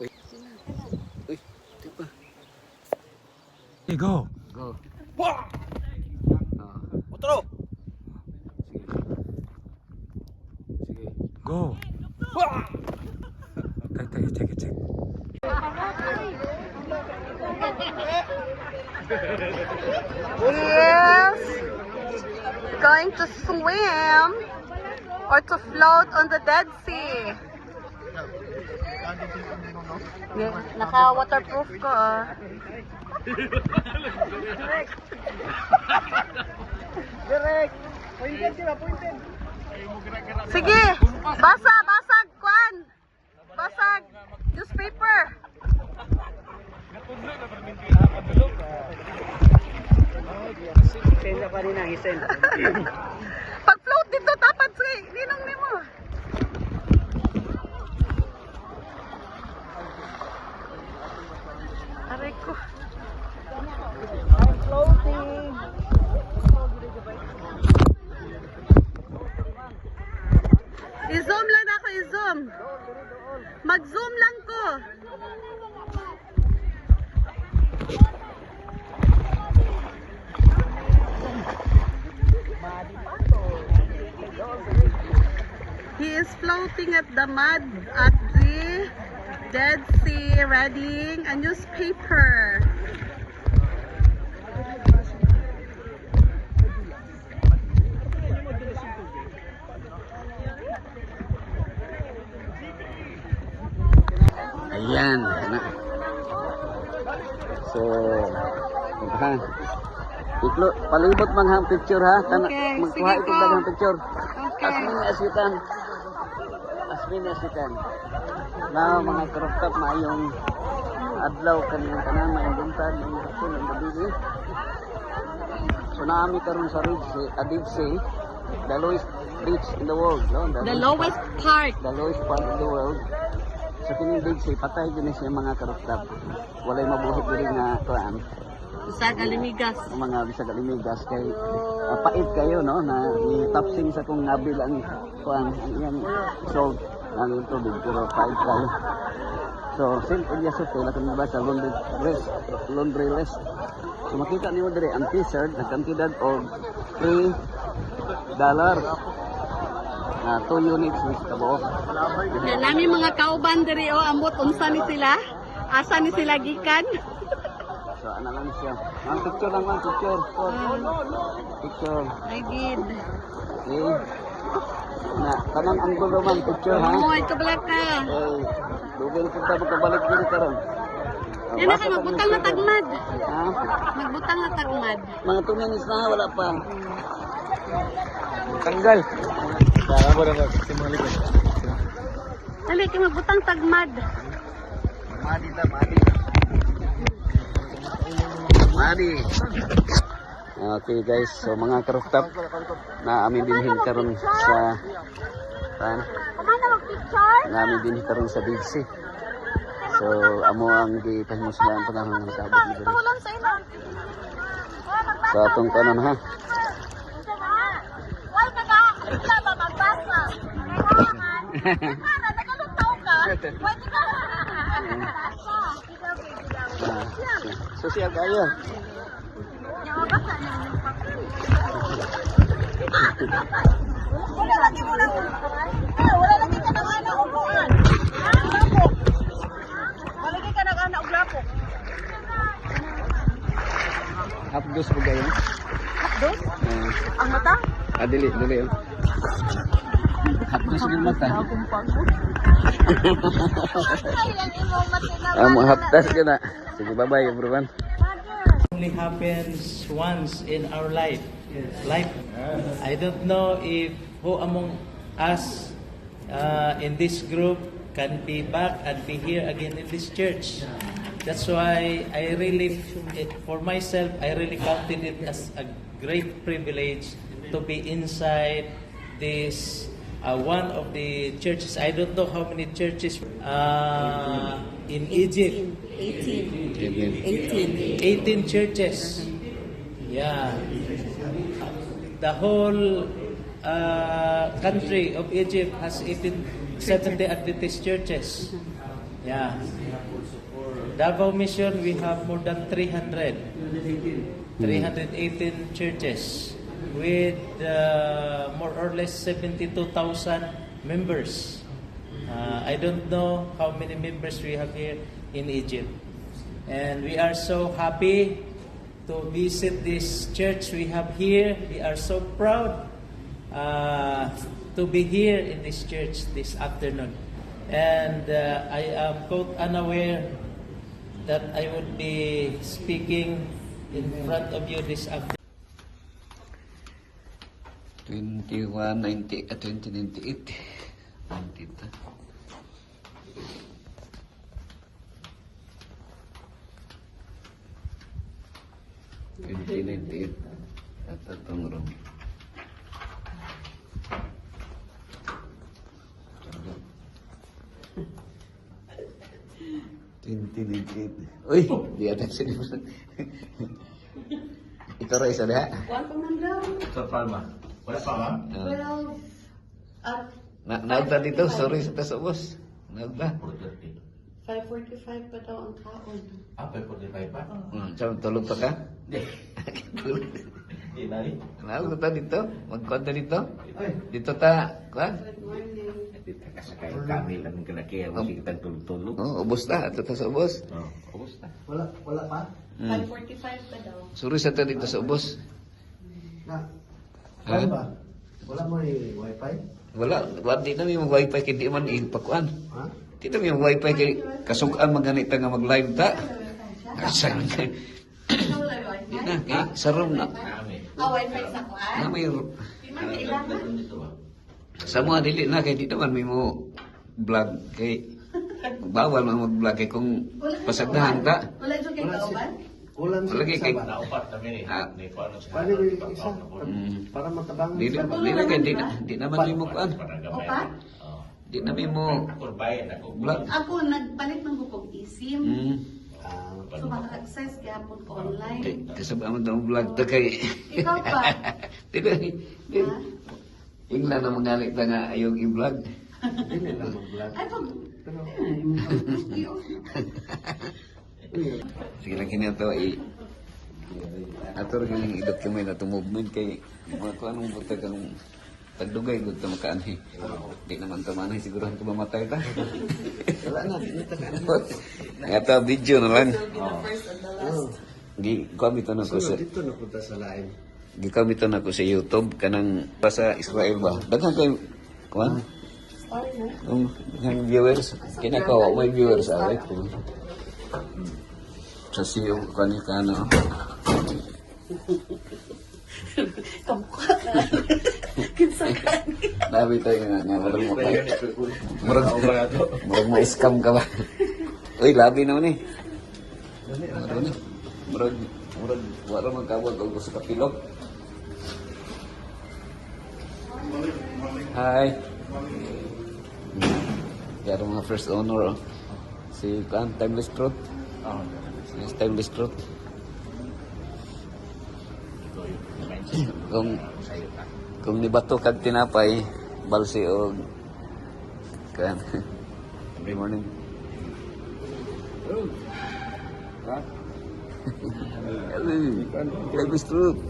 Uy. Uy, di pa. Okay, go. Go. Wah! Ah, Otro! sige. Sige. Go. Wah! Check. Yes. Going to swim or to float on the Dead Sea. Yeah, naka-waterproof ko ah. Direct! Pointed sila, pointed! Sige, basag, Kwan. Basag, newspaper. Send pa rin ang isend. Pag float dito, dapat si ninong nimo. Aray ko. I'm floating! I-zoom lang ako, i-zoom. Mag-zoom lang ko. He is floating at the mud at the Dead Sea, reading a newspaper. Ayan. So, ha. Palibot man ang picture ha. Okay, magkuha sige ito po. dagang picture. Okay. As many as you can. As many as you can. Now, mga crop top, mayong adlaw kaniyang tanan, mayong buntag, mayong hapon, mayong gabi. So, naami karon sa Dead Sea, the lowest beach in the world. No? The lowest part. The lowest part of the world. Sa kining Dead Sea, patay din siya mga crop top. Walay mabuhit diri nga kuan. Isang alimigas. Mga bisag alimigas kay pait kayo no na tapsing sa kung nabil ang kuan ang iyang salt ang tubig pero pait kayo. So St. Elias Hotel kung nabasa laundry list. So makita niyo dire ang t-shirt na kantidad og $3 na 2 units which kabuok. Yan nami mga kauban diri o ambot unsa ni sila? Asa ni sila gikan? So ana lang siya. Ang picture lang man picture. Picture. Ay gid. Okay. Na kanang anggulo man picture ha. Oh, ito pala ka. Eh, dugay po ta makabalik diri karon. Yan na kay magbutang na tagmad. Ha? Magbutang na tagmad. Mga 2 minutes na wala pa. Tanggal. Kaya mo na magsimuli ko. Dali kay magbutang tagmad. Madi ta, madi. Madi. Okay guys, so mga rooftop na amin dinhin karon sa Kumana mag-picture? na amin dinhin karon sa Dead Sea. So amo ang gipahimuslan panahon nga nakabot ni diri. Tulong sa imo. So atong kanon ha. Wal ka ga, isa ba magbasa? Para nagalutaw ka. Pwede ka. Social kayo. Wala lagi mo lang. Wala lagi ka nang ana upuan. Lapok. Wala lagi ka nang ana og lapok. Hapdos po kayo. Dos? Ang mata? Dili. Hapdos yung mata. Akong pagod. Ay, ang imong matinaw. Amo hapdas ka na. Sige, bye-bye everyone. Only happens once in our life. I don't know if who among us in this group can be back and be here again in this church. That's why I really, for myself, I really counted it as a great privilege to be inside this one of the churches. I don't know how many churches in Egypt. 18 churches. Yeah. The whole country of Egypt has 18 Seventh-day Adventist churches. Yeah. Davao Mission, we have more than 318 churches with more or less 72,000 members. I don't know how many members we have here in Egypt. And we are so happy to visit this church we have here. We are so proud to be here in this church this afternoon. And I am quite unaware that I would be speaking in front of you this afternoon. 2098. 2098 at itong room. Uy, di ata sini. Ito rin isa diha. One pa man daw. Sa Palma. Wala pa ka? Well, at Naugta dito, sorry sa tasubos. Naugta. 5:45 pa daw ang kaon. Apa yung 45 pa? Tulog pa ka? Hindi na rin. Naugta dito, magkonta dito. Dito ta, kuan? Good morning. Kasakay kami lang kinakaya mo si kitang tulog-tulog. Oh, ubos na, ato ta sa ubos. Ubus na. Wala pa? 5:45 pa daw. Sorry sa ta dito sa ubos. Na. Ha? Ano ba? Wala mo yung wifi? Wala, di na may mag-wifi kay di man ipakuan. Ha? Di na may mag-wifi kay kasukan maganita nga mag-live ta. Asan ka? Ano wala yung Di wifi? na, kay sa room na. Wifi sa kuan? Na may Di man kailangan. sa mga dili na kay di naman may mo vlog kay bawal man mag-vlog kay kung pasagdahan ta. Wala yung kay kauban? Kulang sa Lagi kay Naupat kami ni. Ah. Ni Kuano sa Paano yung isa? Mm. Para matabangan Di sa na kay di naman may mo kuan. Opa? Di na may mo Ako bayan ako. vlog. Ako nagpalit ng bukog isim. Mm. So maka-access kaya po ko online. Kay kasabay mo daw vlog to kay. Ikaw pa? Di na. Ingla na mangalit ta nga ayong i-vlog. Hindi lang mag-vlog. Ay, pag... Sige lang kini ato ato rin yung i-document ato movement kay mga kung anong buta kanong tagdugay gud ta makaanhi. Di naman ta manay siguro ko mamatay ta. Wala na, pinita ka. Ito video na lang. First and the last. Gi kami to na ko sa So, dito napunta sa live. gi kami to na ko sa YouTube kanang pa sa Israel ba. Daghan kay kuan yung viewers kinakawa may viewers away ko. Sa siyo kani kana. Kamukha na. Kinsa ka ni? Labi tayo nga marag mo kay. Marag mo scam ka ba? Uy, labi naman eh. Marag wala man kawag og sa kapilok. Hi. Yaro mga first owner oh. Si Kan Timeless Truth. Si Timeless Truth. Kung nibato kag tinapay, balsi og kan. Good morning. Hello. Timeless Truth.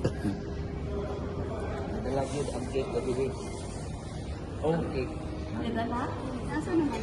Lagi ang cake lagi. May dala? Nasa naman?